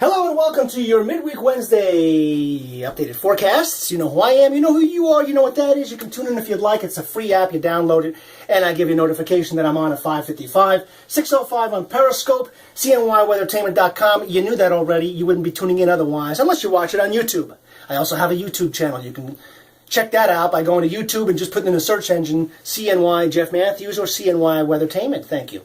Hello and welcome to your Midweek Wednesday updated forecasts. You know who I am, you know who you are, you know what that is. You can tune in if you'd like. It's a free app, you download it, and I give you a notification that I'm on at 5:55, 6:05 on Periscope, CNYWeathertainment.com. You knew that already. You wouldn't be tuning in otherwise, unless you watch it on YouTube. I also have a YouTube channel. You can check that out by going to YouTube and just putting in the search engine CNY Jeff Matthews or CNY Weathertainment. Thank you.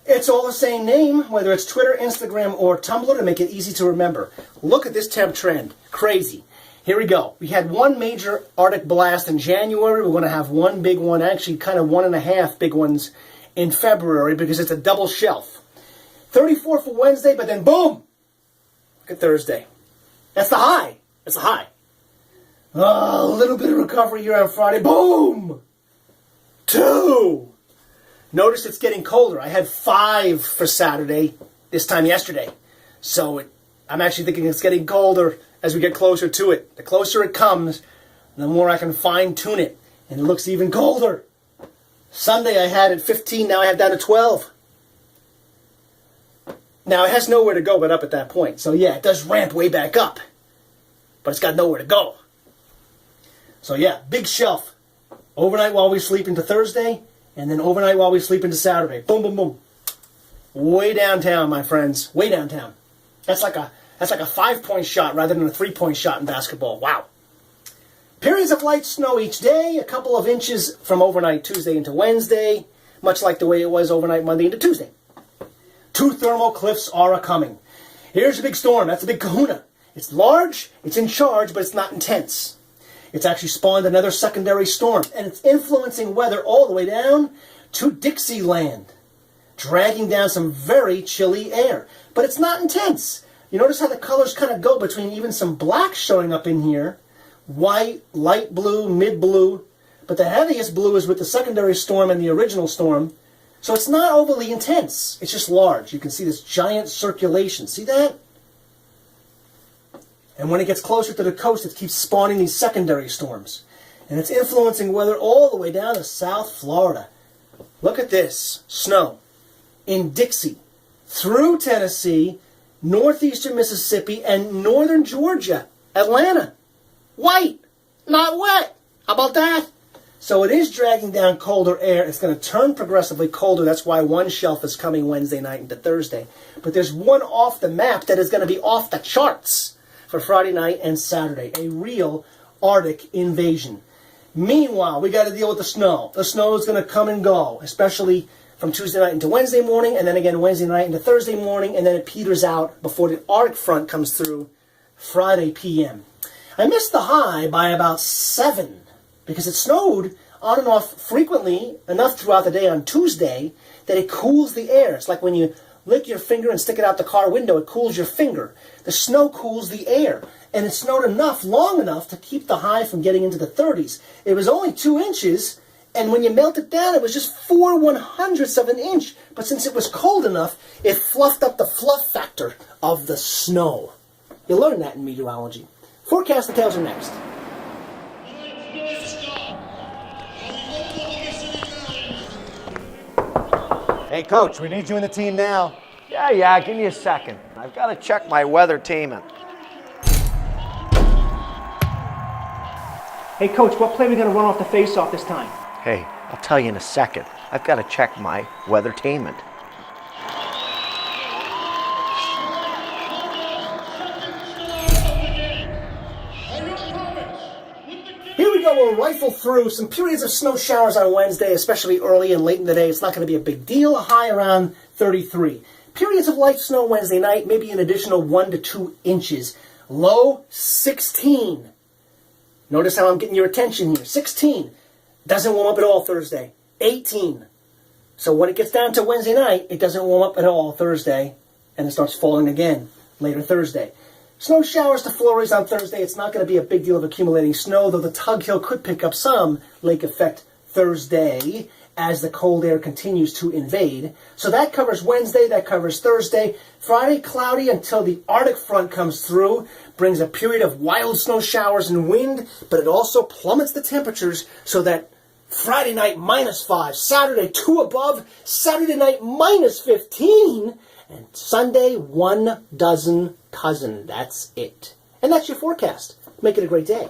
It's all the same name, whether it's Twitter, Instagram, or Tumblr, to make it easy to remember. Look at this temp trend. Crazy. Here we go. We had one major Arctic blast in January. We're going to have one big one, actually kind of 1.5 big ones in February because it's a double shelf. 34 for Wednesday, but then boom! Look at Thursday. That's the high. That's the high. A little bit of recovery here on Friday. Boom! 2! Notice it's getting colder. I had 5 for Saturday this time yesterday. So I'm actually thinking it's getting colder as we get closer to it. The closer it comes, the more I can fine-tune it. And it looks even colder. Sunday I had it 15, now I have down to 12. Now it has nowhere to go but up at that point. So yeah, it does ramp way back up. But it's got nowhere to go. So yeah, big shelf. Overnight while we sleep into Thursday. And then overnight while we sleep into Saturday. Boom, boom, boom. Way downtown, my friends. Way downtown. That's like a 5-point shot rather than a 3-point shot in basketball. Wow. Periods of light snow each day. A couple of inches from overnight Tuesday into Wednesday. Much like the way it was overnight Monday into Tuesday. 2 thermal cliffs are a-coming. Here's a big storm. That's a big kahuna. It's large, it's in charge, but it's not intense. It's actually spawned another secondary storm, and it's influencing weather all the way down to Dixieland, dragging down some very chilly air. But it's not intense. You notice how the colors kind of go between even some black showing up in here, white, light blue, mid-blue, but the heaviest blue is with the secondary storm and the original storm, so it's not overly intense. It's just large. You can see this giant circulation. See that? And when it gets closer to the coast, it keeps spawning these secondary storms. And it's influencing weather all the way down to South Florida. Look at this. Snow. In Dixie. Through Tennessee, northeastern Mississippi, and northern Georgia. Atlanta. White. Not wet. How about that? So it is dragging down colder air. It's going to turn progressively colder. That's why one shelf is coming Wednesday night into Thursday. But there's one off the map that is going to be off the charts for Friday night and Saturday. A real Arctic invasion. Meanwhile, we got to deal with the snow. The snow is going to come and go, especially from Tuesday night into Wednesday morning, and then again Wednesday night into Thursday morning, and then it peters out before the Arctic front comes through Friday p.m. I missed the high by about 7 because it snowed on and off frequently enough throughout the day on Tuesday that it cools the air. It's like when you lick your finger and stick it out the car window, it cools your finger. The snow cools the air. And it snowed enough, long enough, to keep the high from getting into the 30s. It was only 2 inches, and when you melt it down, it was just 4/100ths of an inch. But since it was cold enough, it fluffed up the fluff factor of the snow. You learn that in meteorology. Forecast details are next. Hey, Coach, we need you in the team now. Yeah, give me a second. I've got to check my Weathertainment. Hey, Coach, what play are we going to run off the face-off this time? Hey, I'll tell you in a second. I've got to check my Weathertainment. Here we go, we'll rifle through some periods of snow showers on Wednesday, especially early and late in the day. It's not going to be a big deal. A high around 33. Periods of light snow Wednesday night, maybe an additional 1 to 2 inches. Low 16. Notice how I'm getting your attention here. 16. Doesn't warm up at all Thursday. 18. So when it gets down to Wednesday night, it doesn't warm up at all Thursday, and it starts falling again later Thursday. Snow showers to flurries on Thursday. It's not going to be a big deal of accumulating snow, though the Tug Hill could pick up some lake effect Thursday as the cold air continues to invade. So that covers Wednesday, that covers Thursday. Friday, cloudy until the Arctic front comes through, brings a period of wild snow showers and wind, but it also plummets the temperatures so that Friday night -5, Saturday 2 above, Saturday night -15, and Sunday 1 dozen cousin. That's it. And that's your forecast. Make it a great day.